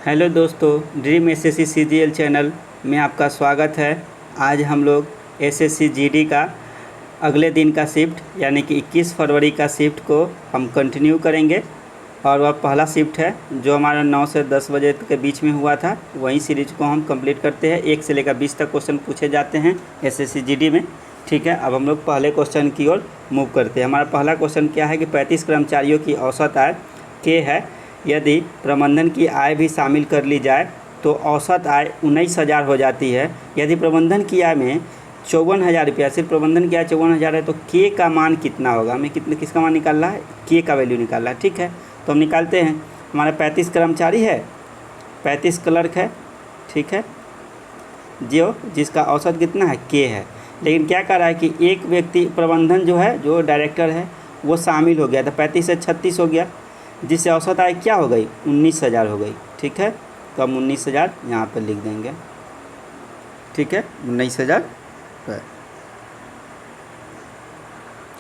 Hello दोस्तों, dream SSC CGL channel में आपका स्वागत है। आज हम लोग एसएससी जीडी का अगले दिन का शिफ्ट यानी कि 21 फरवरी का शिफ्ट को हम कंटिन्यू करेंगे और वह पहला शिफ्ट है जो हमारा 9 से 10 बजे के बीच में हुआ था। वही सीरीज को हम कंप्लीट करते हैं। 1 से लेकर 20 तक क्वेश्चन पूछे जाते हैं एसएससी जीडी में। ठीक है, अब हम लोग पहले क्वेश्चन की ओर मूव करते हैं। हमारा पहला क्वेश्चन क्या है कि 35 कर्मचारियों की औसत आय के है। यदि प्रबंधन की आय भी शामिल कर ली जाए तो औसत आय 19,000 हो जाती है। यदि प्रबंधन की आय में 54,000 रुपया, सिर्फ प्रबंधन की आय 54,000 है तो के का मान कितना होगा? हमें किसका मान निकालना है? के का वैल्यू निकालना है। ठीक है, तो हम निकालते हैं। हमारा 35 कर्मचारी है, 35 क्लर्क है। ठीक है, जिसका औसत कितना है? के है। लेकिन क्या कर रहा है कि एक व्यक्ति प्रबंधन जो है, जो डायरेक्टर है, वो शामिल हो गया था। 35 से 36 हो गया, जिससे औसत आय क्या हो गई? 19,000 हो गई। ठीक है, तो हम 19,000 यहाँ पर लिख देंगे। ठीक है, 19,000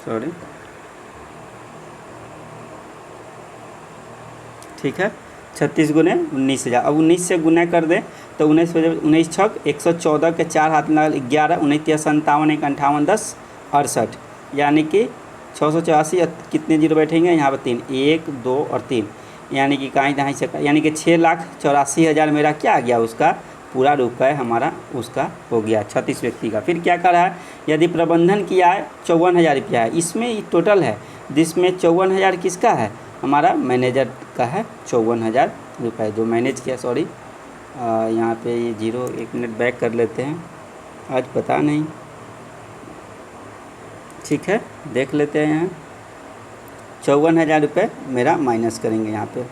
सॉरी। ठीक है, 36 गुने 19,000। अब 19 से गुना कर दें तो 19 छक 114 के 4 हाथ में 11, 19 57, 1 58, 10 68, यानी कि 684। कितने जीरो बैठेंगे यहाँ पर? 3, 1 2 और 3, यानी कि कहीं दहाई से, यानी कि 6,84,000 मेरा क्या आ गया? उसका पूरा रुपये हमारा उसका हो गया 36 व्यक्ति का। फिर क्या कर रहा है? यदि प्रबंधन की आय 54,000 रुपया है, इसमें टोटल है, जिसमें 54,000 किसका है? हमारा मैनेजर का है 54,000 रुपये जो मैनेज किया। सॉरी, यहाँ पे ये जीरो, 1 मिनट बैक कर लेते हैं, आज पता नहीं। ठीक है, देख लेते हैं। यहाँ 54,000 रुपये मेरा माइनस करेंगे यहाँ पे,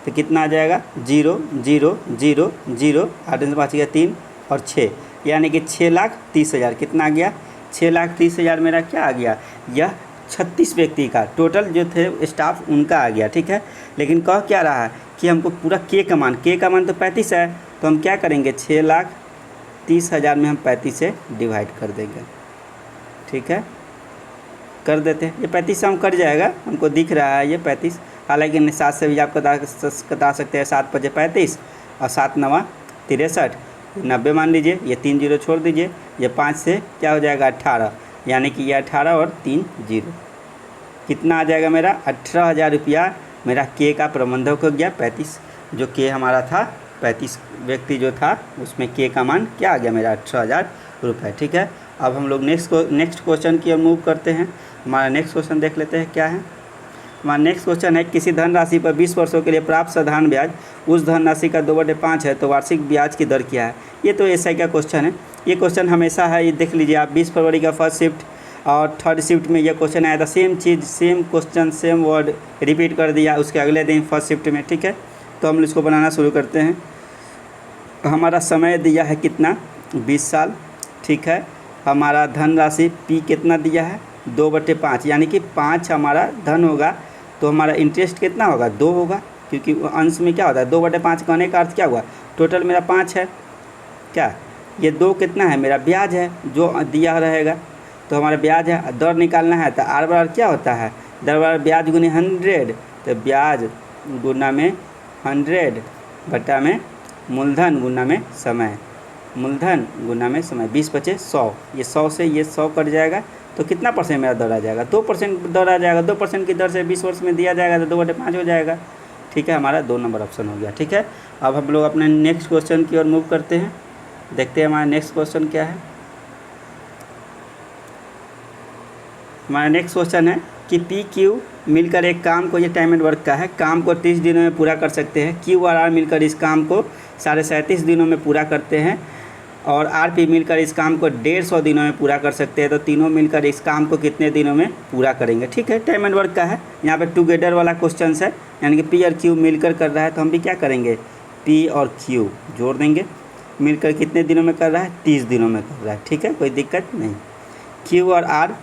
तो कितना आ जाएगा? 0 0 0 0, 8 से 5 गया 3 और 6, यानी कि 6,30,000। कितना आ गया? 6,30,000 मेरा क्या आ गया? यह 36 व्यक्ति का टोटल जो थे स्टाफ उनका आ गया। ठीक है, लेकिन कह क्या रहा है कि हमको पूरा के का मान तो 35 है, तो हम क्या करेंगे? 6,30,000 में हम 35 से डिवाइड कर देंगे। ठीक है, कर देते हैं। ये 35 से हम कट जाएगा, हमको दिख रहा है ये 35। हालांकि 7 से भी आप कटा सकते हैं। 7 5 35 और 7 9 63, 90 मान लीजिए। ये 3 जीरो छोड़ दीजिए। ये 5 से क्या हो जाएगा? 18, यानी कि ये 18 और 3 जीरो, कितना आ जाएगा मेरा? 18,000 रुपया मेरा के का प्रबंधक हो गया। 35 जो के हमारा था, 35 व्यक्ति जो था, उसमें के का मान क्या आ गया मेरा? 18,000 रुपये। ठीक है, अब हम लोग नेक्स्ट क्वेश्चन की ओर मूव करते हैं। हमारा नेक्स्ट क्वेश्चन देख लेते हैं क्या है। हमारा नेक्स्ट क्वेश्चन है, किसी धनराशि पर 20 वर्षों के लिए प्राप्त साधारण ब्याज उस धनराशि का 2/5 है तो वार्षिक ब्याज की दर क्या है? ये तो एसआई का क्वेश्चन है। ये क्वेश्चन हमेशा है, ये देख लीजिए आप। 20 फरवरी का फर्स्ट शिफ्ट और थर्ड शिफ्ट में यह क्वेश्चन आया था। सेम चीज़, same question, same word repeat कर दिया उसके अगले दिन फर्स्ट शिफ्ट में। ठीक है, तो हम इसको बनाना शुरू करते हैं। हमारा समय दिया है कितना? 20 साल। ठीक है, हमारा धनराशि पी कितना दिया है? 2/5, यानी कि 5 हमारा धन होगा, तो हमारा इंटरेस्ट कितना होगा? 2 होगा, क्योंकि अंश में क्या होता है? 2/5 कहने का अर्थ क्या हुआ? टोटल मेरा 5 है क्या? ये 2 कितना है? मेरा ब्याज है जो दिया रहेगा, तो हमारा ब्याज है। दर निकालना है तो आर बराबर क्या होता है? दर बराबर ब्याज गुने 100, तो ब्याज गुना में 100 बटा में मूलधन गुना में समय, मूलधन गुना में समय। 20 बचे 100, ये 100 से ये 100 कट जाएगा, तो कितना परसेंट मेरा दर आ जाएगा? 2% दर आ जाएगा। 2% की दर से 20 वर्ष में दिया जाएगा तो 2/5 हो जाएगा। ठीक है, हमारा 2 नंबर ऑप्शन हो गया। ठीक है, अब हम लोग अपने नेक्स्ट क्वेश्चन की ओर मूव करते हैं। देखते हैं हमारा नेक्स्ट क्वेश्चन क्या है। हमारा नेक्स्ट क्वेश्चन है कि पी क्यू मिलकर एक काम को, ये टाइम एंड वर्क का है, काम को 30 दिनों में पूरा कर सकते हैं। क्यू और आर मिलकर इस काम को 37.5 दिनों में पूरा करते हैं, और आर पी मिलकर इस काम को 150 दिनों में पूरा कर सकते हैं। तो तीनों मिलकर इस काम को कितने दिनों में पूरा करेंगे? ठीक है, टाइम एंड वर्क का है। यहाँ पे टुगेदर वाला क्वेश्चन है, यानी कि पी और क्यू मिलकर कर रहा है, तो हम भी क्या करेंगे? पी और क्यू जोड़ देंगे। मिलकर कितने दिनों में कर रहा है? 30 दिनों में कर रहा है। ठीक है, कोई दिक्कत नहीं। क्यू और आर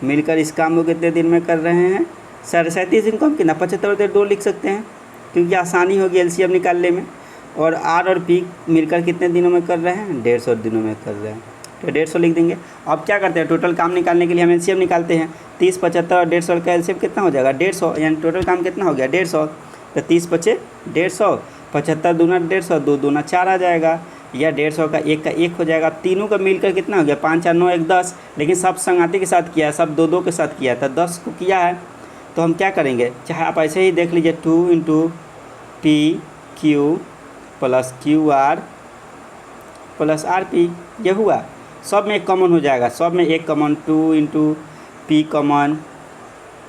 मिलकर इस काम को कितने दिन में कर रहे हैं? 37.5 दिन को हम कितना 75/2 लिख सकते हैं, क्योंकि आसानी होगी एलसीएम निकालने में। और आर और पी मिलकर कितने दिनों में कर रहे हैं? 150 दिनों में कर रहे हैं, तो 150 लिख देंगे। अब क्या करते हैं? टोटल काम निकालने के लिए हम एलसीएम निकालते हैं। 30, 75 और 150 का एलसीएम कितना हो जाएगा? 150, यानी टोटल काम कितना हो गया? 150। तो 30 बचे 150, 75 दूना 150, 2 दूना 4 आ जाएगा, या 150 का 1 का 1 हो जाएगा। तीनों का मिलकर कितना हो गया 5 4 9 1 10, लेकिन सब संगाती के साथ किया है, सब 2 2 के साथ किया है, तो 10 को किया है। तो हम क्या करेंगे, चाहे आप ऐसे ही देख लीजिए 2 into P Q plus Q R plus R P, ये हुआ। सब में एक कॉमन हो जाएगा, सब में एक common, 2 into P common,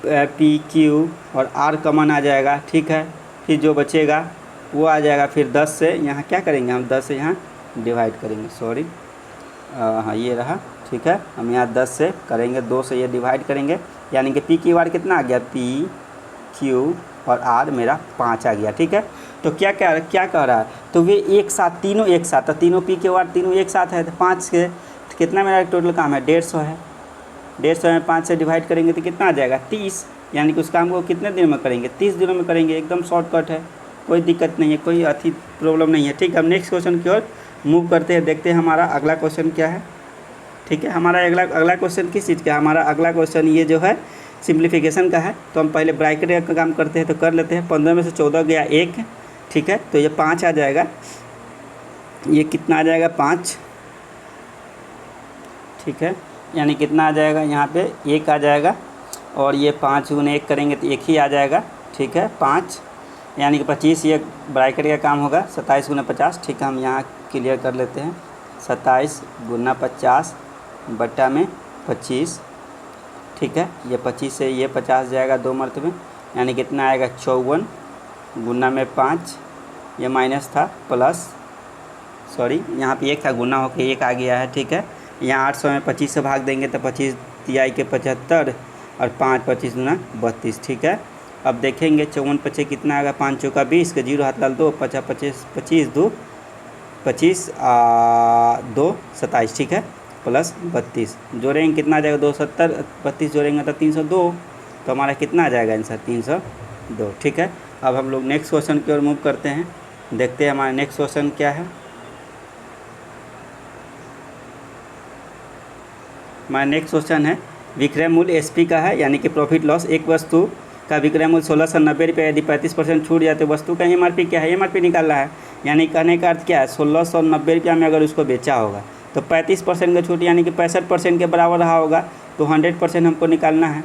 P Q और आर कॉमन आ जाएगा, ठीक है। फिर जो बचेगा वो आ जाएगा, फिर 10 से यहाँ क्या करेंगे हम, 10 से यहाँ डिवाइड करेंगे, सॉरी हाँ ये रहा, ठीक है। हम यहाँ 10 से करेंगे, 2 से ये डिवाइड करेंगे, यानी कि पी क्यू आर कितना आ गया, पी क्यू और आर मेरा 5 आ गया, ठीक है। तो क्या कह रहा है, तो वे एक साथ, तीनों एक साथ, तो तीनों पी क्यू आर तीनों एक साथ है, तो 5 के तो कितना मेरा टोटल काम है 150 है। 150 में 5 से डिवाइड करेंगे तो कितना आ जाएगा 30, यानी कि उस काम को कितने दिन में करेंगे, 30 दिनों में करेंगे, एकदम शॉर्टकट है, कोई दिक्कत नहीं है, कोई अति प्रॉब्लम नहीं है, ठीक है। हम नेक्स्ट क्वेश्चन की ओर मूव करते हैं, देखते हैं हमारा अगला क्वेश्चन क्या है, ठीक है। हमारा अगला क्वेश्चन किस चीज़ का है, हमारा अगला क्वेश्चन ये जो है सिंप्लीफिकेशन का है। तो हम पहले ब्रैकेट का काम करते हैं, तो कर लेते हैं। 15 में से 14 गया 1, ठीक है, तो ये 5 आ जाएगा, ये कितना आ जाएगा 5, ठीक है, यानी कितना आ जाएगा यहाँ पे 1 आ जाएगा, और ये 5 गुने 1 करेंगे तो 1 ही आ जाएगा, ठीक है, 5 यानी कि 25, ये ब्रैकेट का काम होगा, 27 गुना 50, ठीक है। हम यहाँ क्लियर कर लेते हैं, 27 गुना 50 बट्टा में 25, ठीक है। ये 25 से ये 50 जाएगा 2 मरतबे, यानी कितना आएगा 54 गुना में 5, ये माइनस था प्लस, सॉरी यहाँ पे 1 था, गुना होकर 1 आ गया है, ठीक है। यहाँ 800 में 25 से भाग देंगे तो 25 तिहाई के 75 और 5 25 गुना 32, ठीक है। अब देखेंगे 54 पचे कितना आएगा, 5 चौका 20 के 0 हाथ लाल 2, 50 25 25 2 25 2 27, ठीक है, प्लस 32 जोड़ेंगे कितना आ जाएगा 270, 32 जोड़ेंगे तो 302, तो हमारा कितना आ जाएगा आंसर 302, ठीक है। अब हम लोग नेक्स्ट क्वेश्चन की ओर मूव करते हैं, देखते हैं हमारा नेक्स्ट क्वेश्चन क्या है। हमारा नेक्स्ट क्वेश्चन है विक्रय मूल्य एसपी का है, यानी कि प्रॉफिट लॉस। एक वस्तु का विक्रय मूल्य 1690 रुपये, यदि 35% छूट जाए तो वस्तु का एमआरपी क्या है, एमआरपी निकालना है। यानी कहने का अर्थ क्या है, 1690 रुपया में अगर उसको बेचा होगा तो 35% का छूट यानी कि 65% के बराबर रहा होगा, तो 100% हमको निकालना है।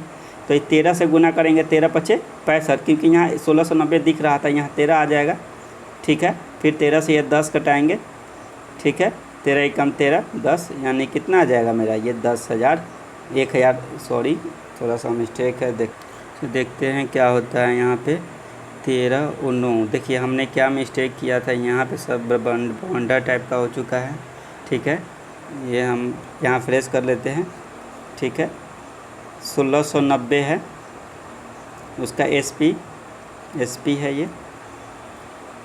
तो ये 13 से गुना करेंगे, 13 पचे 65, क्योंकि यहाँ 1690 दिख रहा था, यहाँ 13 आ जाएगा, ठीक है। फिर 13 से ये 10 कटाएँगे, ठीक है, 13 एकम 13 10, यानी कितना आ जाएगा मेरा ये 10,000 1000, सॉरी थोड़ा सा मिस्टेक है, देखते हैं क्या होता है यहाँ पे 13 और 9। देखिए हमने क्या मिस्टेक किया था, यहाँ पे सब बॉन्डर टाइप का हो चुका है, ठीक है। ये हम यहाँ फ्रेश कर लेते हैं, ठीक है। 1690 है उसका एसपी है ये,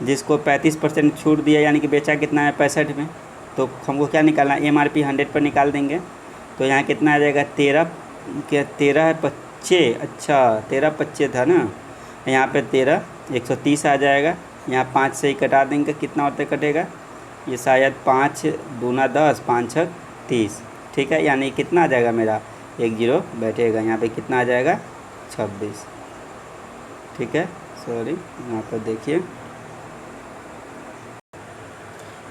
जिसको 35% छूट दिया, यानी कि बेचा कितना है 65 में, तो हमको क्या निकालना है एमआरपी 100 पर निकाल देंगे। तो यहाँ कितना आ जाएगा 13 है 25, अच्छा 13 25 था ना, यहाँ पे 13 130 आ जाएगा। यहाँ 5 से ही कटा देंगे, कितना होता कटेगा ये शायद 5 दूना 10 5 6 30, ठीक है। यानी कितना आ जाएगा मेरा 1 0 बैठेगा, यहाँ पे कितना आ जाएगा 26, ठीक है। सॉरी यहाँ पर देखिए,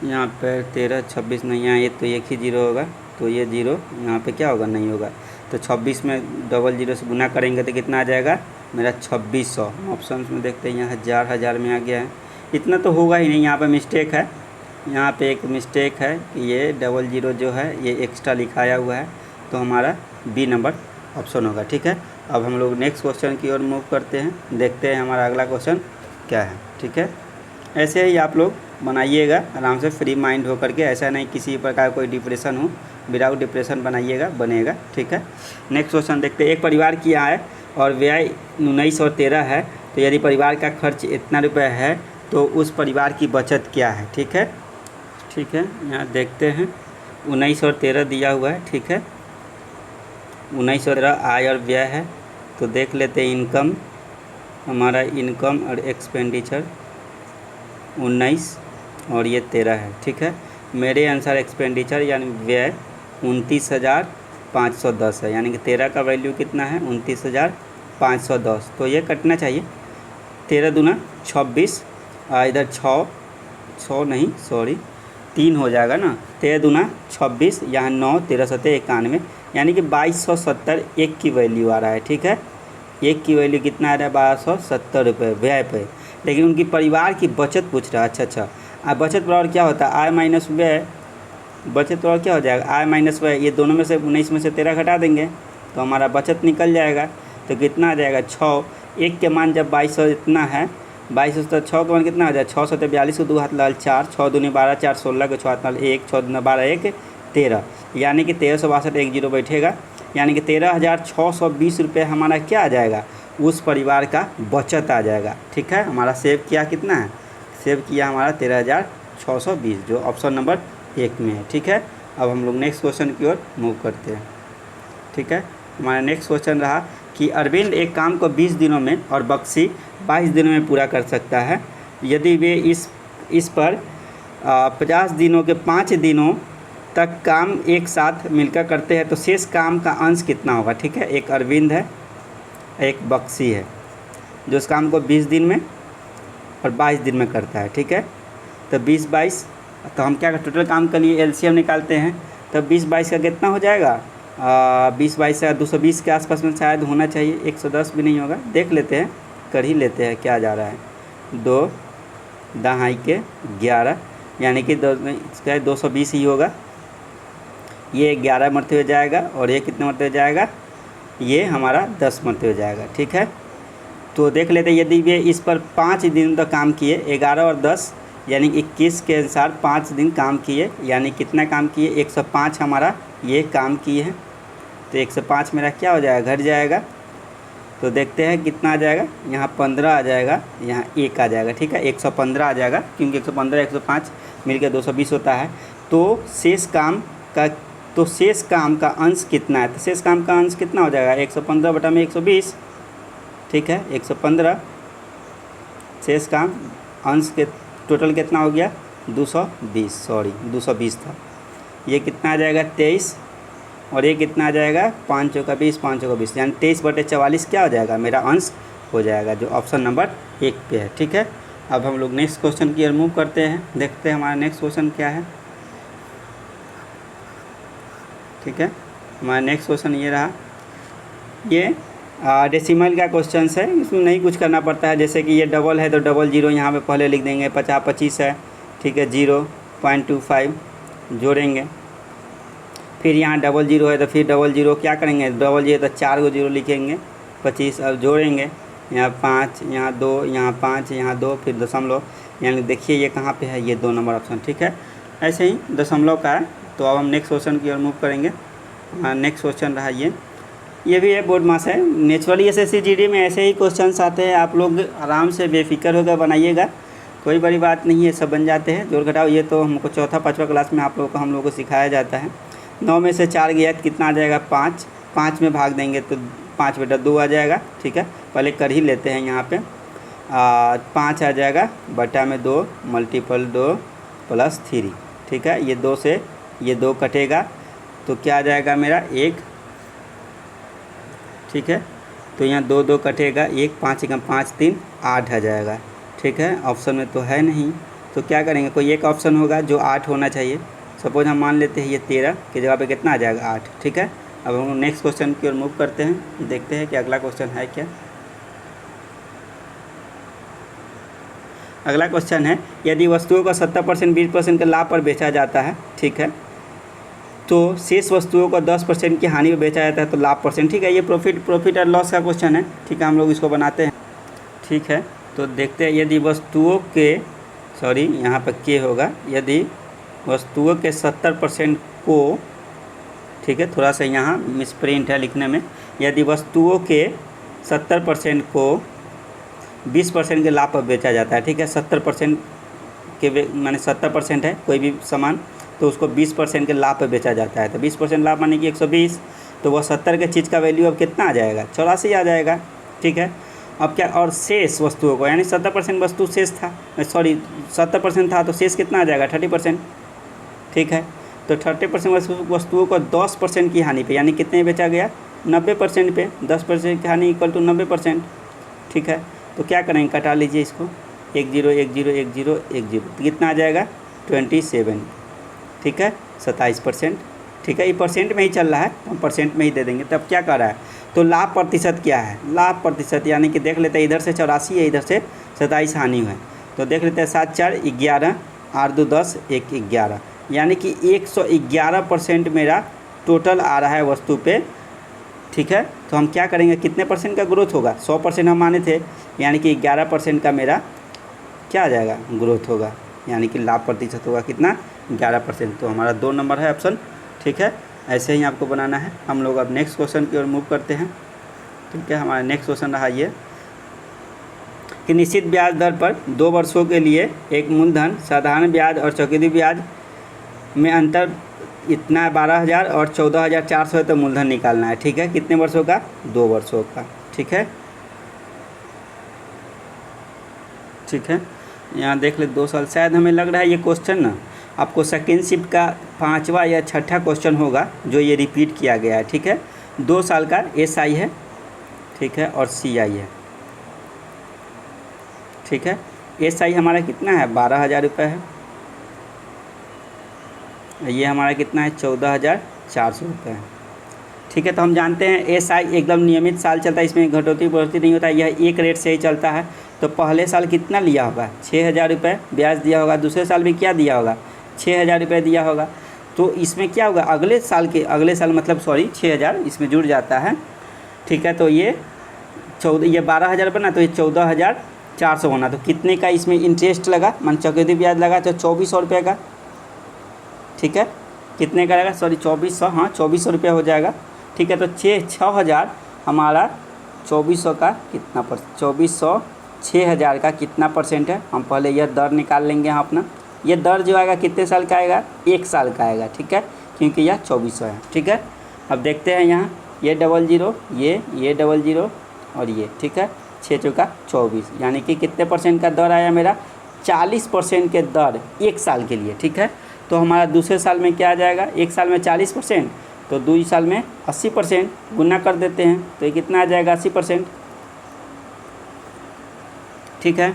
यहाँ पर 13 26 नहीं है, ये तो एक ही 0 होगा, तो ये 0 यहाँ पे क्या होगा नहीं होगा, तो 26 में डबल 0 से गुना करेंगे तो कितना आ जाएगा मेरा 2600। ऑप्शन में देखते हैं यहाँ हज़ार में आ गया है, इतना तो होगा ही नहीं, यहाँ पे मिस्टेक है, यहाँ पे एक मिस्टेक है कि ये डबल 0 जो है ये एक्स्ट्रा लिखाया हुआ है, तो हमारा बी नंबर ऑप्शन होगा, ठीक है। अब हम लोग नेक्स्ट क्वेश्चन की ओर मूव करते हैं, देखते हैं हमारा अगला क्वेश्चन क्या है, ठीक है। ऐसे ही आप लोग बनाइएगा आराम से फ्री माइंड होकर के, ऐसा नहीं किसी प्रकार कोई डिप्रेशन हो, विदाउट डिप्रेशन बनाइएगा, बनेगा, ठीक है। नेक्स्ट क्वेश्चन देखते हैं, एक परिवार की आय और व्यय 19 और 13 है, तो यदि परिवार का खर्च इतना रुपये है तो उस परिवार की बचत क्या है, ठीक है। ठीक है, यहाँ देखते हैं 19 और 13 दिया हुआ है, ठीक है। 19 और 13 आय और व्यय है, तो देख लेते हैं इनकम, हमारा इनकम और एक्सपेंडिचर 19 और ये 13 है, ठीक है। मेरे अनुसार एक्सपेंडिचर यानी व्यय 29,510 है, यानी कि 13 का वैल्यू कितना है 29,510, तो ये कटना चाहिए। 13 दूना 26, इधर 6 100 नहीं सॉरी 3 हो जाएगा ना, 13 दूना 26, यहाँ 9, 13 सत्ते 91, यानी कि 2270 एक की वैल्यू आ रहा है। ठीक है, एक की वैल्यू कितना आ रहा है 1270 रुपये व्यय पे। लेकिन उनकी परिवार की बचत पूछ रहा है। अच्छा, अब बचत बराबर क्या होता है आय माइनस व्यय। बचत बराबर क्या हो जाएगा आय माइनस व्यय, ये दोनों में से 19 में से 13 घटा देंगे तो हमारा बचत निकल जाएगा। तो कितना आ जाएगा 6, एक के मान जब 2200 इतना है, 2200 तो 6 के मान कितना हो जाए 6 सौ 42 को 2 हाथ लाल 4, 6 दूनी 12, 4 16 को 6 हाथ लाल 1, 6 दूना 12 1 13, यानी कि 1362 एक जीरो बैठेगा, यानी कि 13,620 रुपये हमारा क्या आ जाएगा उस परिवार का बचत आ जाएगा। ठीक है, हमारा सेव किया कितना है, सेव किया हमारा 13,620 जो ऑप्शन नंबर 1 में है। ठीक है, अब हम लोग नेक्स्ट क्वेश्चन की ओर मूव करते हैं। ठीक है, हमारा नेक्स्ट क्वेश्चन रहा कि अरविंद एक काम को 20 दिनों में और बक्सी 22 दिनों में पूरा कर सकता है। यदि वे इस पर 50 दिनों के 5 दिनों तक काम एक साथ मिलकर करते हैं तो शेष काम का अंश कितना होगा। ठीक है, एक अरविंद है, एक बक्सी है जो इस काम को 20 दिन में और 22 दिन में करता है। ठीक है, तो 20-22, तो हम क्या टोटल काम के लिए एलसीएम निकालते हैं, तो 20-22 का कितना हो जाएगा 20-22 का 220 के आसपास में शायद होना चाहिए, 110 भी नहीं होगा, देख लेते हैं, कर ही लेते हैं क्या जा रहा है। 2 दहाई के 11 यानी कि इसका 220 ही होगा। ये 11 मरते जाएगा और ये कितने मरते जाएगा, ये हमारा 10 मरते हो जाएगा। ठीक है, तो देख लेते हैं यदि वे इस पर 5 दिन तक काम किए, 11 और 10 यानी 21 के अनुसार 5 दिन काम किए, यानी कितना काम किए 105 हमारा ये काम किए हैं। तो 105 मेरा क्या हो जाएगा घट जाएगा, तो देखते हैं कितना आ जाएगा, यहाँ 15 आ जाएगा, यहाँ 1 आ जाएगा। ठीक है, 115 आ जाएगा क्योंकि 115 105 मिलकर 220 होता है। तो शेष काम का अंश कितना है, तो शेष काम का अंश कितना हो जाएगा 115 बटा में 120। ठीक है, 115 शेष काम अंश के टोटल कितना हो गया 220, सॉरी 220 था, ये कितना आ जाएगा 23 और ये कितना आ जाएगा 5 चौका 20, 5 चौका 20, यानी 23/44 क्या हो जाएगा मेरा अंश हो जाएगा जो ऑप्शन नंबर 1 पे है। ठीक है, अब हम लोग नेक्स्ट क्वेश्चन की ओर मूव करते हैं, देखते हैं हमारा नेक्स्ट क्वेश्चन क्या है। ठीक है, हमारा नेक्स्ट क्वेश्चन ये रहा, ये डेसिमल का क्वेश्चन है, इसमें नहीं कुछ करना पड़ता है। जैसे कि ये डबल है तो डबल जीरो यहाँ पे पहले लिख देंगे, 50-25 है। ठीक है, 0.25 जोड़ेंगे, फिर यहाँ डबल जीरो है तो फिर डबल जीरो क्या करेंगे, डबल जीरो तो 4 को जीरो लिखेंगे, 25 अब जोड़ेंगे, यहाँ 5, यहाँ 2, यहाँ 5, यहाँ 2, फिर दशमलव, यानी देखिए ये कहाँ पे है, ये 2 नंबर ऑप्शन। ठीक है, ऐसे ही दशमलव का है। तो अब हम नेक्स्ट क्वेश्चन की ओर मूव करेंगे। नेक्स्ट क्वेश्चन रहा ये भी है बोर्ड मास है। नेचुरली एसएससी जीडी में ऐसे ही क्वेश्चंस आते हैं, आप लोग आराम से बेफिक्र होकर बनाइएगा, कोई बड़ी बात नहीं है, सब बन जाते हैं। जोड़ घटाओ ये तो हमको 4-5वां क्लास में आप लोगों को हम लोगों को सिखाया जाता है। 9 में से 4 गया तो कितना आ जाएगा 5, 5 में भाग देंगे तो 5/2 आ जाएगा। ठीक है, पहले कर ही लेते हैं, यहाँ पे 5 आ जाएगा बटा में 2 मल्टीपल 2 + 3। ठीक है, ये 2 से ये 2 कटेगा तो क्या आ जाएगा मेरा 1। ठीक है, तो यहाँ 2 कटेगा, 1 5 × 5 3 8 आ जाएगा। ठीक है, ऑप्शन में तो है नहीं, तो क्या करेंगे, कोई एक ऑप्शन होगा जो 8 होना चाहिए। सपोज हम मान लेते हैं ये 13 की जगह पे कितना आ जाएगा 8। ठीक है, अब हम नेक्स्ट क्वेश्चन की ओर मूव करते हैं, देखते हैं कि अगला क्वेश्चन है क्या। अगला क्वेश्चन है, यदि वस्तुओं का 70% 20% के लाभ पर बेचा जाता है, ठीक है, तो शेष वस्तुओं को 10% की हानि पर बेचा जाता है तो लाभ %। ठीक है, ये प्रॉफिट और लॉस का क्वेश्चन है। ठीक है, हम लोग इसको बनाते हैं। ठीक है, तो देखते हैं, यदि वस्तुओं के यहाँ पर के होगा, यदि वस्तुओं के 70% को, ठीक है, थोड़ा सा यहाँ मिसप्रिंट है लिखने में, यदि वस्तुओं के 70% को 20% के लाभ पर बेचा जाता है। ठीक है, 70% के माने 70% है कोई भी सामान, तो उसको 20% के लाभ पर बेचा जाता है, तो 20% लाभ माने कि 120, तो वह 70 के चीज़ का वैल्यू अब कितना आ जाएगा 84 आ जाएगा। ठीक है, अब क्या, और शेष वस्तुओं को, यानी 70% वस्तु शेष था, सॉरी 70% था तो शेष कितना आ जाएगा 30%। ठीक है, तो 30% वस्तुओं को 10% की हानि पे, यानी कितने बेचा गया 90% पे, 10% की हानि इक्वल टू 90%। ठीक है, तो क्या करेंगे, कटा लीजिए इसको, 1 0 1 0 1 0 1 0, तो कितना आ जाएगा 27, ठीक है 27%, ठीक है। ये परसेंट में ही चल रहा है तो हम परसेंट में ही दे देंगे। तब क्या कर रहा है, तो लाभ प्रतिशत क्या है, लाभ प्रतिशत यानी कि देख लेते हैं, इधर से 84 है, इधर से 27 हानि है, तो देख लेते हैं 7 4 11, 8 2 10, 1 11, यानी कि 111% मेरा टोटल आ रहा है वस्तु पे, ठीक है। तो हम क्या करेंगे, कितने परसेंट का ग्रोथ होगा, 100% हम माने थे, यानी कि 11% का मेरा क्या आ जाएगा, ग्रोथ होगा, यानी कि लाभ प्रतिशत होगा कितना, 11%। तो हमारा 2 नंबर है ऑप्शन, ठीक है। ऐसे ही आपको बनाना है। हम लोग अब नेक्स्ट क्वेश्चन की ओर मूव करते हैं, ठीक है। हमारा नेक्स्ट क्वेश्चन रहा ये कि निश्चित ब्याज दर पर 2 वर्षों के लिए एक मूलधन, साधारण ब्याज और चक्रवृद्धि ब्याज में अंतर इतना 12,000 और 14,400 है, तो मूलधन निकालना है, ठीक है। कितने वर्षों का, 2 वर्षों का, ठीक है, ठीक है। यहाँ देख ले 2 साल, शायद हमें लग रहा है ये क्वेश्चन ना आपको सेकेंड शिफ्ट का 5वां या 6ठा क्वेश्चन होगा जो ये रिपीट किया गया है, ठीक है। 2 साल का SI है, ठीक है, और CI है, ठीक है। SI हमारा कितना है, 12,000 रुपये है, ये हमारा कितना है, 14,400 रुपये है, ठीक है। तो हम जानते हैं SI एकदम नियमित साल चलता है, इसमें घटोती बढ़ोतरी नहीं होता है, यह एक रेट से ही चलता है। तो पहले साल कितना लिया होगा, 6,000 रुपये ब्याज दिया होगा, दूसरे साल भी क्या दिया होगा, 6,000 रुपये दिया होगा। तो इसमें क्या होगा, अगले साल मतलब 6,000 इसमें जुड़ जाता है, ठीक है। तो ये 12,000 रुपये ना, तो ये 14,400 होना। तो कितने का इसमें इंटरेस्ट लगा, मान चक्रवृद्धि ब्याज लगा, तो 2,400 रुपये का, ठीक है। कितने का लगा, 2,400, हाँ 2,400 रुपये हो जाएगा, ठीक है। तो 6,000 हमारा 2,400 का कितना 2,400 6,000 का कितना परसेंट है, हम पहले यह दर निकाल लेंगे यहाँ अपना। ये दर जो आएगा कितने साल का आएगा, 1 साल का आएगा, ठीक है, क्योंकि यह 2,400 है, ठीक है। अब देखते हैं यहाँ ये 00, ये 00 और ये, ठीक है, 6 चौका 24, यानी कि कितने परसेंट का दर आया मेरा, 40% के दर 1 साल के लिए, ठीक है। तो हमारा दूसरे साल में क्या आ जाएगा, 1 साल में 40%, तो 2 साल में 80%, गुना कर देते हैं तो ये कितना आ जाएगा, 80%, ठीक है,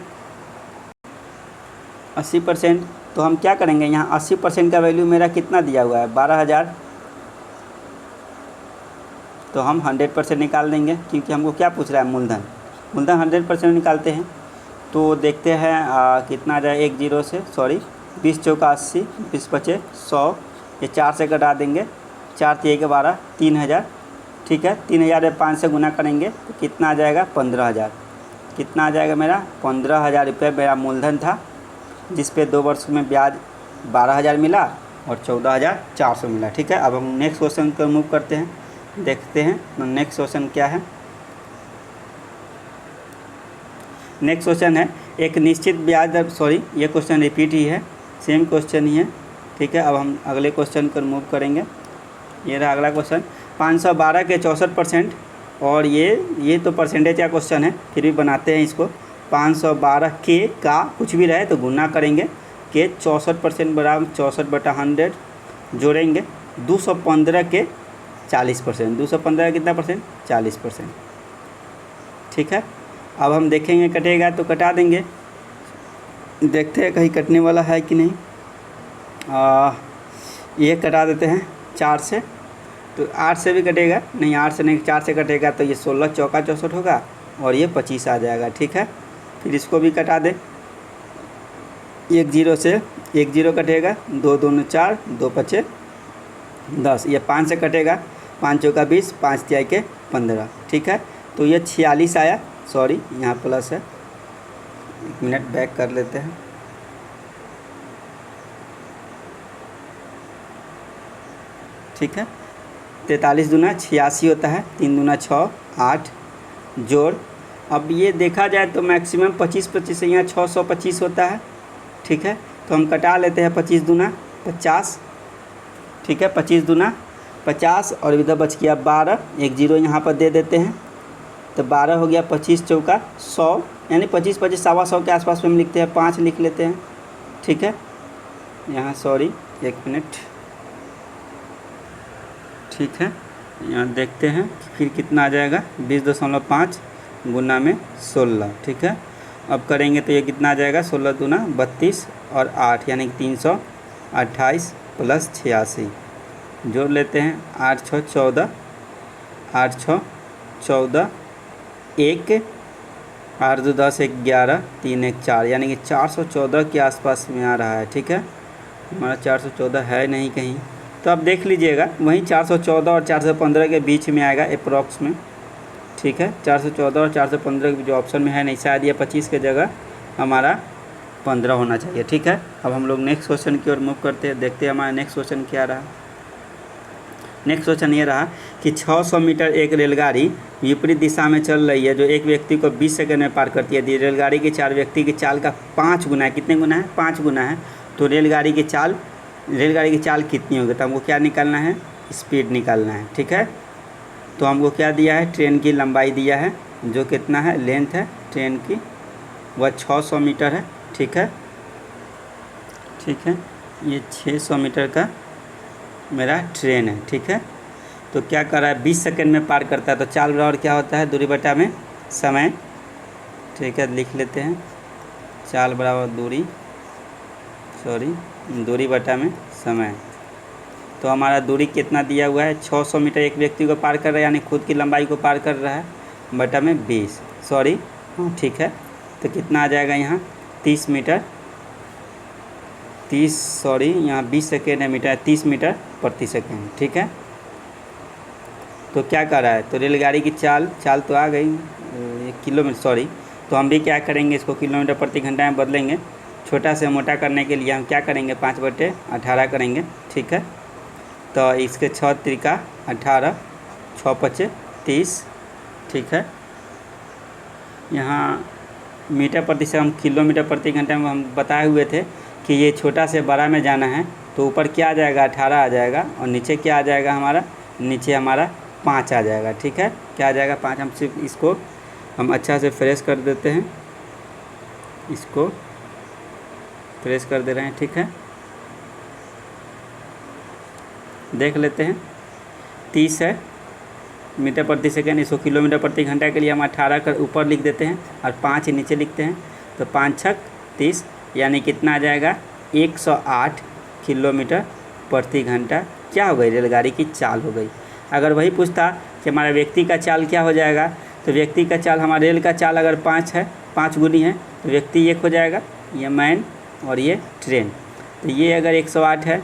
80%। तो हम क्या करेंगे, यहाँ 80% का वैल्यू मेरा कितना दिया हुआ है, 12,000, तो हम 100% निकाल देंगे, क्योंकि हमको क्या पूछ रहा है, मूलधन 100% निकालते हैं। तो देखते हैं कितना आ जाए, 1 0 से 20 चौका 80, 20 बचे 100, ये 4 से घटा देंगे, 4 3 12, 3,000, ठीक है। 3,000 में 5 से गुना करेंगे तो कितना आ जाएगा, 15,000, कितना आ जाएगा मेरा, 15,000 रुपये मेरा मूलधन था, जिस पे 2 वर्ष में ब्याज 12,000 मिला और 14,400 मिला, ठीक है। अब हम नेक्स्ट क्वेश्चन को मूव करते हैं, देखते हैं नेक्स्ट क्वेश्चन क्या है। नेक्स्ट क्वेश्चन है एक निश्चित ब्याज दर, ये क्वेश्चन रिपीट ही है, सेम क्वेश्चन ही है, ठीक है। अब हम अगले क्वेश्चन को मूव करेंगे। ये रहा अगला क्वेश्चन, 512 के 64%, और ये तो परसेंटेज का क्वेश्चन है, फिर भी बनाते हैं इसको। 512 के का कुछ भी रहे तो गुना करेंगे, के 64% बराबर 64/100 जोड़ेंगे, 215 के 40%, 215 कितना परसेंट, 40%, ठीक है। अब हम देखेंगे कटेगा तो कटा देंगे, देखते हैं कहीं कटने वाला है कि नहीं। ये कटा देते हैं 4 से, तो 8 से भी कटेगा नहीं, 8 से नहीं 4 से कटेगा, तो ये 16 चौका 64 होगा और ये 25 आ जाएगा, ठीक है। फिर इसको भी कटा दे, 1 0 से 1 0 कटेगा, 2 2 4, 2 5 10, ये 5 से कटेगा, 5 चौका 20, 5 तिहाई के 15, ठीक है। तो ये 46 आया, यहाँ प्लस है, 1 मिनट बैक कर लेते हैं, ठीक है। 43 दूना 86 होता है, 3 दूना 6 8 जोड़। अब ये देखा जाए तो मैक्सिमम 25 से यहाँ 625 होता है, ठीक है। तो हम कटा लेते हैं 25 दूना 50, ठीक है, 25 दूना 50 और इधर बच गया 12, 1 0 यहाँ पर दे देते हैं, तो 12 हो गया, 25 चौका 100, यानी 25 25 125 के आसपास में हम लिखते हैं, 5 लिख लेते हैं, ठीक है। यहाँ 1 मिनट, ठीक है। यहाँ देखते हैं फिर कितना आ जाएगा, 20.5 गुना में 16, ठीक है। अब करेंगे तो ये कितना आ जाएगा, 16 दूना 32 और 8 यानी कि 328 प्लस 86 जोड़ लेते हैं। 8 6 14, 8 6 14, 1 8 2 10 11, 3 1 4 यानी कि 414 के आसपास में आ रहा है। ठीक है, हमारा 414 है नहीं कहीं, तो आप देख लीजिएगा वहीं 414 और 415 के बीच में आएगा अप्रॉक्स में। ठीक है, 414 और 415 के जो ऑप्शन में है नहीं, शायद ये 25 के जगह हमारा 15 होना चाहिए। ठीक है, अब हम लोग नेक्स्ट क्वेश्चन की ओर मूव करते हैं, देखते हैं हमारा नेक्स्ट क्वेश्चन क्या रहा। नेक्स्ट क्वेश्चन ये रहा कि 600 मीटर एक रेलगाड़ी विपरीत दिशा में चल रही है जो एक व्यक्ति को 20 सेकंड में पार करती है। रेलगाड़ी की 4 व्यक्ति की चाल का 5 गुना है। कितने गुना है? 5 गुना है। तो रेलगाड़ी की चाल कितनी होगी? तो हमको क्या निकालना है? स्पीड निकालना है। ठीक है, तो हमको क्या दिया है? ट्रेन की लंबाई दिया है, जो कितना है? लेंथ है ट्रेन की, वह 600 मीटर है। ठीक है, ये 600 मीटर का मेरा ट्रेन है। ठीक है, तो क्या कर रहा है? 20 सेकंड में पार करता है। तो चाल बराबर क्या होता है? दूरी बटा में समय। ठीक है, लिख लेते हैं, चाल बराबर दूरी बटा में समय। तो हमारा दूरी कितना दिया हुआ है? 600 मीटर एक व्यक्ति को पार कर रहा है, यानी खुद की लंबाई को पार कर रहा है, बटा में 20। ठीक है, तो कितना आ जाएगा यहाँ? 30 मीटर, यहाँ 20 सेकेंड है, मीटर 30 मीटर प्रति सेकेंड। ठीक है, तो क्या कर रहा है? तो रेलगाड़ी की चाल तो आ गई किलोमीटर, तो हम भी क्या करेंगे? इसको किलोमीटर प्रति घंटा में बदलेंगे। छोटा से मोटा करने के लिए हम क्या करेंगे? 5/18 करेंगे। ठीक है, तो इसके 6 त्रिका 18, 6 पचे 30। ठीक है, यहाँ मीटर प्रति से हम किलोमीटर प्रति घंटे में हम बताए हुए थे कि ये छोटा से बड़ा में जाना है, तो ऊपर क्या आ जाएगा? 18 आ जाएगा, और नीचे क्या आ जाएगा हमारा? नीचे हमारा 5 आ जाएगा। ठीक है, क्या आ जाएगा? 5। हम सिर्फ इसको हम अच्छा से फ्रेश कर देते हैं, इसको फ्रेश कर दे रहे हैं। ठीक है, देख लेते हैं, 30 है मीटर प्रति सेकेंड, इसको किलोमीटर प्रति घंटा के लिए हम 18 कर ऊपर लिख देते हैं और 5 नीचे लिखते हैं। तो 5 छक 30, यानी कितना आ जाएगा? 108 किलोमीटर प्रति घंटा क्या हो गई? रेलगाड़ी की चाल हो गई। अगर वही पूछता कि हमारा व्यक्ति का चाल क्या हो जाएगा, तो व्यक्ति का चाल, हमारा रेल का चाल अगर 5 है, 5 गुनी है, तो व्यक्ति 1 हो जाएगा, ये मैन और ये ट्रेन। तो ये अगर 108 है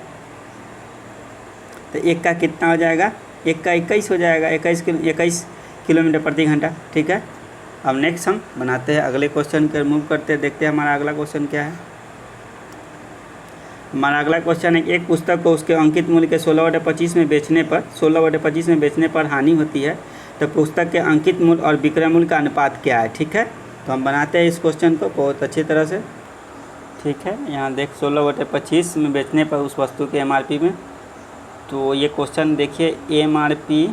तो 1 का कितना हो जाएगा? 1 का 21 हो जाएगा, 21 किलोमीटर प्रति घंटा। ठीक है, अब नेक्स्ट हम बनाते हैं अगले क्वेश्चन के मूव करते हैं, देखते हैं हमारा अगला क्वेश्चन क्या है। हमारा अगला क्वेश्चन है, एक पुस्तक को उसके अंकित मूल्य के 16/25 में बेचने पर हानि होती है, तो पुस्तक के अंकित मूल्य और विक्रय मूल्य का अनुपात क्या है? ठीक है, तो हम बनाते हैं इस क्वेश्चन को बहुत अच्छी तरह से। ठीक है, यहाँ देख 16/25 में बेचने पर उस वस्तु के MRP में, तो ये क्वेश्चन देखिए, MRP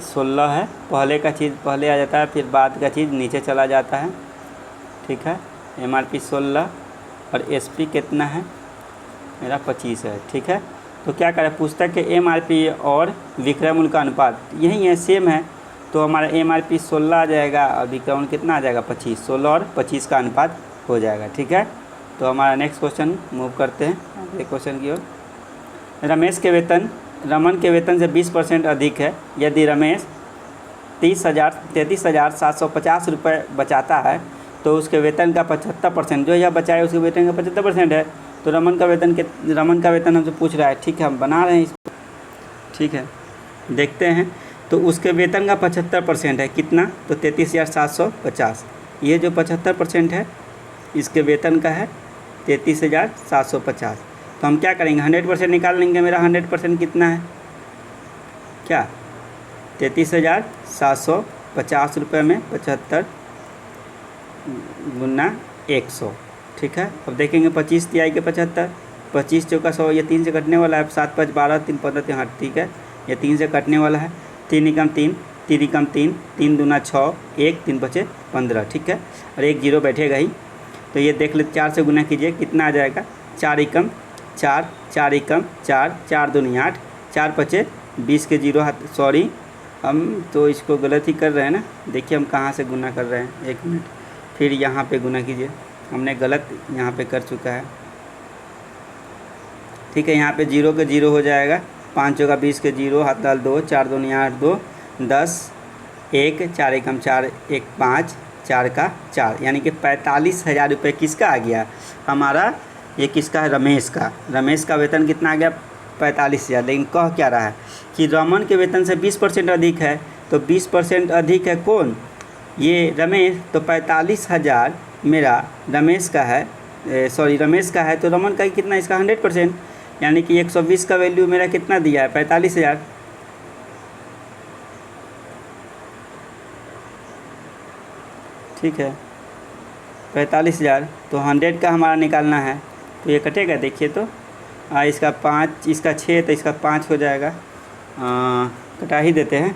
16 है, पहले का चीज़ पहले आ जाता है, फिर बाद का चीज़ नीचे चला जाता है। ठीक है, MRP 16 और SP कितना है? मेरा 25 है। ठीक है, तो क्या करें? पुस्तक के MRP और विक्रय मूल्य का अनुपात यही है, सेम है, तो हमारा MRP 16 आ जाएगा और विक्रय मूल्य कितना आ जाएगा? 25। 16 और 25 का अनुपात हो जाएगा। ठीक है, तो हमारा नेक्स्ट क्वेश्चन मूव करते हैं अगले क्वेश्चन की ओर। रमन के वेतन से 20% अधिक है। यदि रमेश 33,750 रुपये बचाता है, तो उसके वेतन का 75%, जो यह बचाए उसके वेतन का 75% है। तो रमन का वेतन हमसे पूछ रहा है। ठीक है, हम बना रहे हैं इसको। ठीक है, देखते हैं, तो उसके वेतन का 75% है, कितना? तो 33,750। ये जो 75% है इसके वेतन का है 33,750। तो हम क्या करेंगे? 100% निकाल लेंगे। मेरा 100% कितना है? क्या? 33,750 रुपये में 75 गुना 100। ठीक है, अब देखेंगे 25 तिहाई के 75, 25 चौका 100, ये 3 से कटने वाला है। 7 5 12, 3 15 3, हाँ ठीक है, ये 3 से कटने वाला है। 3 एकम 3, 3 एकम 3, 3 दूना 6, 1 3 5 15। ठीक है, और 1 जीरो बैठेगा ही। तो ये देख ले, 4 से गुना कीजिए, कितना आ जाएगा? 4 एकम 4, 4 एकम 4, 4 दूनी 8, 4 5 20 के जीरो हाथ, हम तो इसको गलत ही कर रहे हैं ना। देखिए हम कहाँ से गुना कर रहे हैं, 1 मिनट। फिर यहाँ पे गुना कीजिए, हमने गलत यहाँ पे कर चुका है, ठीक है। यहाँ पे 0 के 0 हो जाएगा, 5 चौका 20 के 0, हाथ डाल 2, 4 दूनी 8, 2 10, 1 4 एकम 4 1 5, 4 का 4, यानी कि 45,000 रुपये किसका आ गया हमारा, ये किसका है, रमेश का। रमेश का वेतन कितना आ गया, 45,000। लेकिन कह क्या रहा है कि रमन के वेतन से 20% अधिक है, तो 20% अधिक है कौन, ये रमेश। तो 45,000 मेरा रमेश का है, सॉरी रमेश का है, तो रमन का कितना, इसका 100%, यानी कि 120 का वैल्यू मेरा कितना दिया है, 45,000। ठीक है, 45,000, तो 100 का हमारा निकालना है, तो ये कटेगा, देखिए तो इसका 5, इसका 6, तो इसका 5 हो जाएगा। कटा ही देते हैं,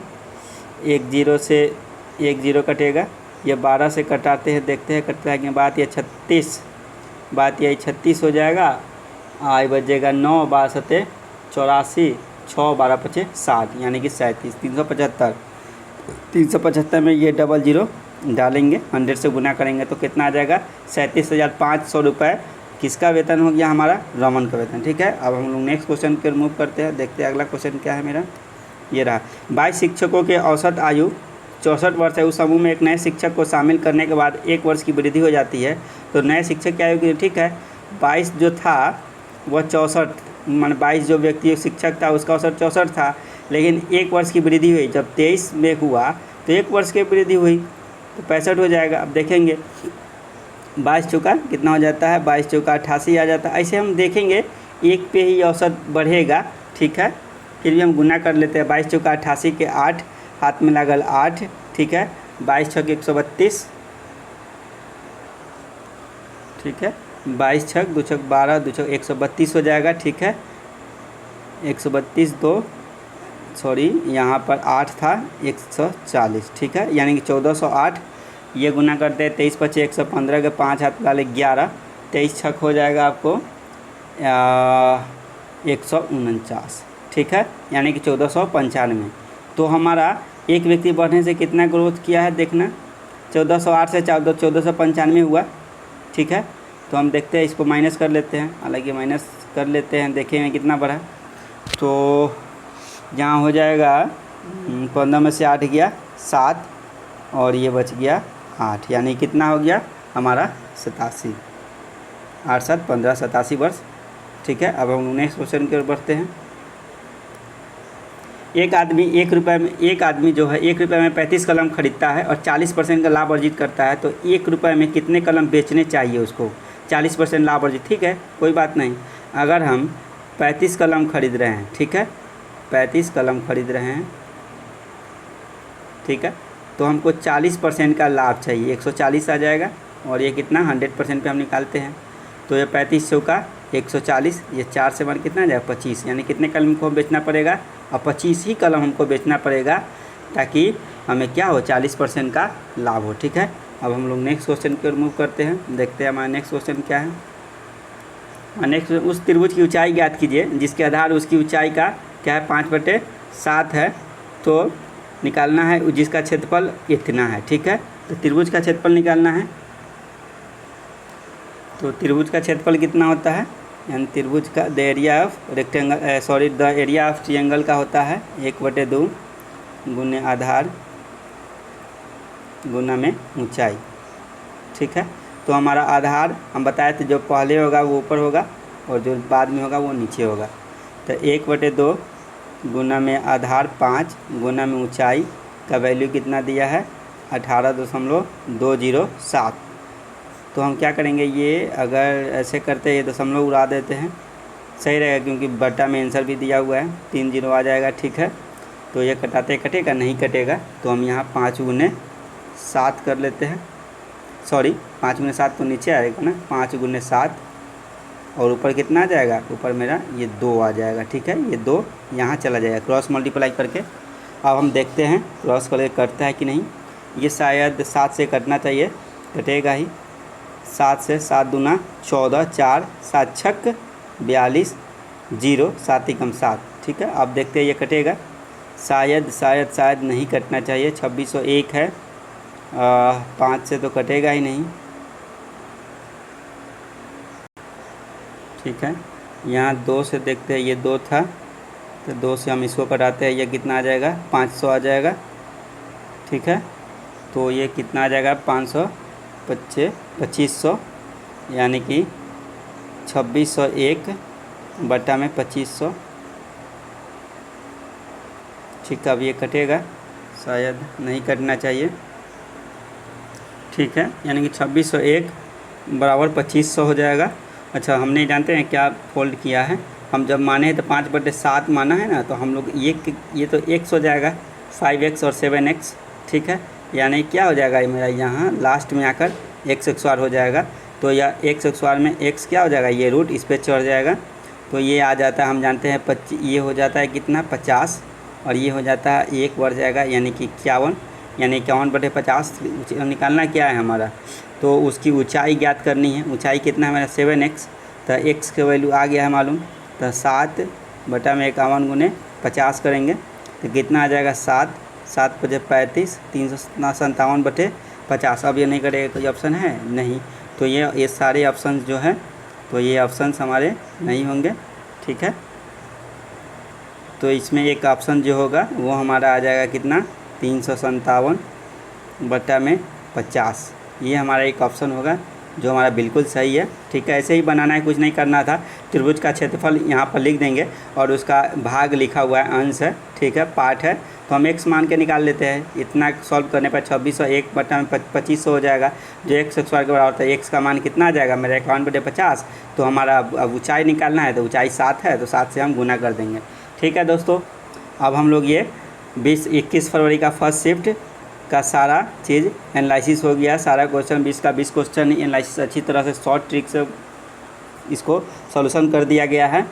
1 0 से 1 0 कटेगा, ये 12 से कटाते हैं, देखते हैं कटता है कि बात, ये 36, बात यही 36 हो जाएगा। आई बजेगा 9 12 7 84, 6 12 5 7, यानी कि 37, 375। 375 में ये 00 डालेंगे, 100 से गुना करेंगे तो कितना आ जाएगा, 37,500 रुपये किसका वेतन हो गया, हमारा रमन का वेतन। ठीक है, अब हम लोग नेक्स्ट क्वेश्चन पर मूव करते हैं, देखते हैं अगला क्वेश्चन क्या है मेरा। ये रहा, 22 शिक्षकों के औसत आयु 64 वर्ष है। उस समूह में एक नए शिक्षक को शामिल करने के बाद 1 वर्ष की वृद्धि हो जाती है, तो नए शिक्षक की आयु की, ठीक है, 22 जो था वह 64, मान 22 जो व्यक्ति शिक्षक था उसका औसत 64 था, लेकिन 1 वर्ष की वृद्धि हुई, जब 23 में हुआ तो 1 वर्ष की वृद्धि हुई, तो 65 हो जाएगा। अब देखेंगे 22 चौका कितना हो जाता है, 22 चौका 88 आ जाता है। ऐसे हम देखेंगे 1 पे ही औसत बढ़ेगा, ठीक है। फिर भी हम गुना कर लेते हैं, 22 चौका 88 के 8, हाथ में लागल 8, ठीक है, 22 छक 132, ठीक है, 22 छक 2 छक 12, 2 छक 132 हो जाएगा, ठीक है। 132 2, सॉरी यहाँ पर 8 था, 140, ठीक है, यानी कि 1408। ये गुना करते हैं, 23 5 115 के 5 हाथ डाले 11, 23 छक हो जाएगा आपको 149, ठीक है, यानी कि 1495। तो हमारा एक व्यक्ति बढ़ने से कितना ग्रोथ किया है, देखना, 1408 से 1495 हुआ, ठीक है। तो हम देखते हैं, इसको माइनस कर लेते हैं, हालांकि माइनस कर लेते हैं, देखेंगे कितना बढ़ा। तो यहाँ हो जाएगा 15 में से 8 गया 7, और ये बच गया 8, यानी कितना हो गया हमारा 87, 8 7 15 87 वर्ष, ठीक है। अब हम नेक्स्ट क्वेश्चन की ओर बढ़ते हैं। एक आदमी जो है 1 रुपये में 35 कलम खरीदता है और 40% का लाभ अर्जित करता है, तो 1 रुपये में कितने कलम बेचने चाहिए उसको, 40% लाभ अर्जित, ठीक है, कोई बात नहीं। अगर हम 35 कलम खरीद रहे हैं, ठीक है, 35 कलम खरीद रहे हैं, ठीक है, तो हमको 40% का लाभ चाहिए, 140 आ जाएगा, और ये कितना 100% पे हम निकालते हैं, तो ये 35 चौका 140, ये 4 से 1 कितना आ जाएगा 25, यानी कितने कलम को बेचना पड़ेगा, और 25 ही कलम हमको बेचना पड़ेगा, ताकि हमें क्या हो, 40% का लाभ हो, ठीक है। अब हम लोग नेक्स्ट क्वेश्चन की ओर मूव करते हैं, देखते हैं हमारा नेक्स्ट क्वेश्चन क्या है। नेक्स्ट, उस त्रिभुज की ऊंचाई ज्ञात कीजिए जिसके आधार उसकी ऊंचाई का क्या है, 5/7 है, तो निकालना है, जिसका क्षेत्रफल इतना है, ठीक है। तो त्रिभुज का क्षेत्रफल निकालना है, तो त्रिभुज का क्षेत्रफल कितना होता है, यानी त्रिभुज का the area of rectangle, sorry the area of triangle का होता है 1/2 गुने आधार गुना में ऊंचाई, ठीक है। तो हमारा आधार हम बताए थे, जो पहले होगा वो ऊपर होगा और जो बाद में होगा वो नीचे होगा, तो 1/2 गुना में आधार 5 गुना में ऊंचाई का वैल्यू कितना दिया है, 18.207। तो हम क्या करेंगे, ये अगर ऐसे करते हैं, ये दशमलव उड़ा देते हैं, सही रहेगा, क्योंकि बटा में आंसर भी दिया हुआ है, 3 0 आ जाएगा, ठीक है। तो ये कटाते कटेगा, नहीं कटेगा, तो हम यहाँ 5 गुने 7 कर लेते हैं, सॉरी 5 गुने 7 तो नीचे आएगा ना, 5 गुने 7, और ऊपर कितना आ जाएगा, ऊपर मेरा ये 2 आ जाएगा, ठीक है, ये 2 यहाँ चला जाएगा क्रॉस मल्टीप्लाई करके। अब हम देखते हैं क्रॉस करके कटता है कि नहीं, ये शायद 7 से कटना चाहिए, कटेगा ही, 7 से 7 दूना 14, 4 7 छक 42, 0 7 एकम 7, ठीक है। अब देखते हैं ये कटेगा, शायद नहीं कटना चाहिए, 2601 है, 5 से तो कटेगा ही नहीं, ठीक है। यहाँ 2 से देखते हैं, ये 2 था तो 2 से हम इसको कटाते हैं, ये कितना आ जाएगा 500 आ जाएगा, ठीक है। तो ये कितना आ जाएगा 500 2500 यानी कि 2601 बटा में 2500, ठीक है। अब ये कटेगा, शायद नहीं कटना चाहिए, ठीक है। यानी कि 2601 बराबर 2500 हो जाएगा। अच्छा, हमने जानते हैं क्या फोल्ड किया है, हम जब माने हैं तो 5/7 माना है ना, तो हम लोग ये तो x हो जाएगा, 5x और 7x, ठीक है। यानी क्या हो जाएगा मेरा यहाँ लास्ट में आकर x स्क्वायर हो जाएगा। तो यह x स्क्वायर में x क्या हो जाएगा, ये रूट इस पर चढ़ जाएगा, तो ये आ जाता है, हम जानते हैं 25, ये हो जाता है कितना 50, और ये हो जाता है 1 बढ़ जाएगा यानी कि 51, यानी 51/50 निकालना क्या है हमारा, तो उसकी ऊंचाई ज्ञात करनी है। ऊंचाई कितना है हमारा 7x, तो x के वैल्यू आ गया है मालूम, तो 7 बटा में 51 गुने 50 करेंगे तो कितना आ जाएगा 7 35 357/50। अब ये नहीं करेगा, कोई ऑप्शन है नहीं, तो ये सारे ऑप्शन जो हैं, तो ये ऑप्शन हमारे नहीं होंगे, ठीक है। तो इसमें एक ऑप्शन जो होगा वो हमारा आ जाएगा कितना 357/50, ये हमारा एक ऑप्शन होगा जो हमारा बिल्कुल सही है, ठीक है। ऐसे ही बनाना है, कुछ नहीं करना था। त्रिभुज का क्षेत्रफल यहाँ पर लिख देंगे और उसका भाग लिखा हुआ है, अंश है, ठीक है, पार्ट है, तो हम x मान के निकाल लेते हैं। इतना सॉल्व करने पर 2601 बटा में 2500 हो जाएगा, जो x स्क्वायर के बराबर होता है। x का मान कितना आ जाएगा मेरा 51/50, तो हमारा अब ऊंचाई निकालना है, तो ऊंचाई 7 है, तो 7 से हम गुना कर देंगे, ठीक है दोस्तों। अब हम लोग ये 21 फरवरी का फर्स्ट शिफ्ट का सारा चीज़ एनालिसिस हो गया, सारा क्वेश्चन 20 का 20 क्वेश्चन एनालिसिस अच्छी तरह से शॉर्ट ट्रिक से इसको सॉल्यूशन कर दिया गया है।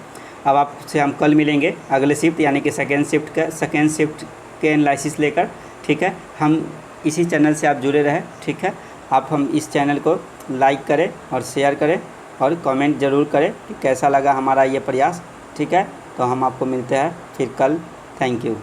अब आपसे हम कल मिलेंगे अगले शिफ्ट यानी कि सेकेंड शिफ्ट के एनालिसिस लेकर, ठीक है। हम इसी चैनल से आप जुड़े रहें, ठीक है। आप हम इस चैनल को लाइक करें और शेयर करें और कमेंट ज़रूर करें कि कैसा लगा हमारा ये प्रयास, ठीक है। तो हम आपको मिलते हैं फिर कल, थैंक यू।